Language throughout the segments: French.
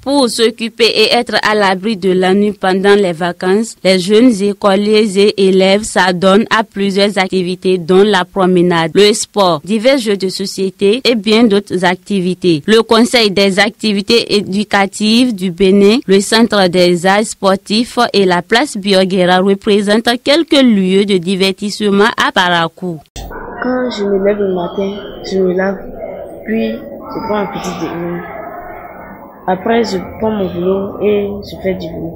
Pour s'occuper et être à l'abri de l'ennui pendant les vacances, les jeunes écoliers et élèves s'adonnent à plusieurs activités dont la promenade, le sport, divers jeux de société et bien d'autres activités. Le Conseil des activités éducatives du Bénin, le Centre des arts sportifs et la place Bioguera représentent quelques lieux de divertissement à Parakou. Quand je me lève le matin, je me lave, puis je prends un petit déjeuner. Après, je prends mon boulot et je fais du boulot.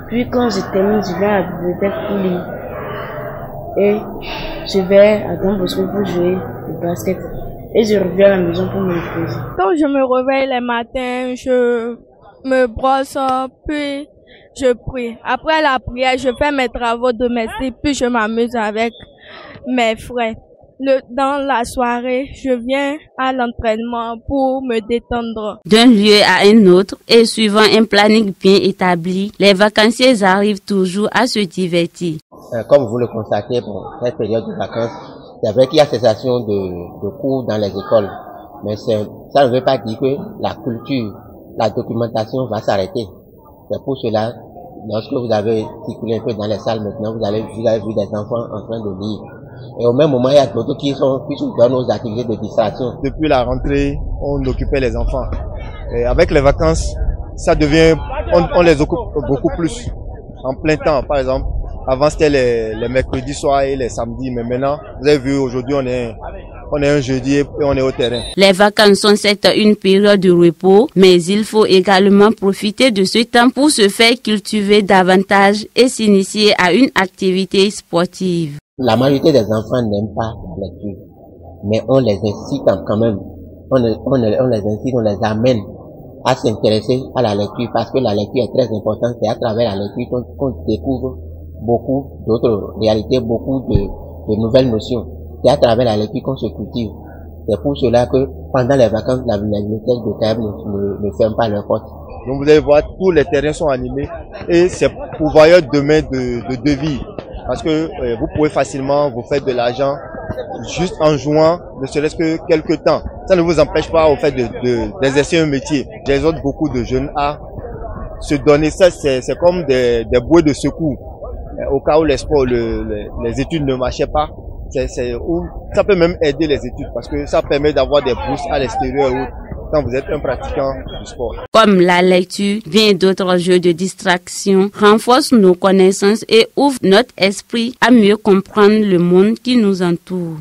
Puis quand je termine, je vais à la bibliothèque pour lire. Et je vais à Don Bosco pour jouer au basket. Et je reviens à la maison pour me reposer. Quand je me réveille les matins, je me brosse, puis je prie. Après la prière, je fais mes travaux domestiques, puis je m'amuse avec mes frères. Dans la soirée, je viens à l'entraînement pour me détendre. D'un lieu à un autre et suivant un planning bien établi, les vacanciers arrivent toujours à se divertir. Comme vous le constatez, pour cette période de vacances, c'est vrai qu'il y a cessation de cours dans les écoles. Mais ça ne veut pas dire que la culture, la documentation va s'arrêter. C'est pour cela, lorsque vous avez circulé un peu dans les salles maintenant, vous avez vu des enfants en train de lire. Et au même moment, il y a d'autres qui sont dans nos activités de distraction. Depuis la rentrée, on occupait les enfants. Et avec les vacances, ça devient, on les occupe beaucoup plus. En plein temps, par exemple. Avant, c'était les mercredis soirs et les samedis. Mais maintenant, vous avez vu, aujourd'hui, on est un jeudi et on est au terrain. Les vacances sont certes une période de repos, mais il faut également profiter de ce temps pour se faire cultiver davantage et s'initier à une activité sportive. La majorité des enfants n'aiment pas la lecture, mais on les incite quand même. On les incite, on les amène à s'intéresser à la lecture parce que la lecture est très importante. C'est à travers la lecture qu'on découvre beaucoup d'autres réalités, beaucoup de nouvelles notions. C'est à travers la lecture qu'on se cultive. C'est pour cela que pendant les vacances, la bibliothèque de Kaib ne ferme pas leurs portes. Donc vous allez voir, tous les terrains sont animés et c'est pourvoyeur demain de devis. Parce que vous pouvez facilement vous faire de l'argent juste en jouant, ne serait-ce que quelques temps. Ça ne vous empêche pas au fait d'exercer un métier. J'exhorte beaucoup de jeunes à se donner ça, c'est comme des bouées de secours. Au cas où les études ne marchaient pas, ça peut même aider les études parce que ça permet d'avoir des bourses à l'extérieur quand vous êtes un pratiquant du sport. Comme la lecture, bien d'autres jeux de distraction renforcent nos connaissances et ouvrent notre esprit à mieux comprendre le monde qui nous entoure.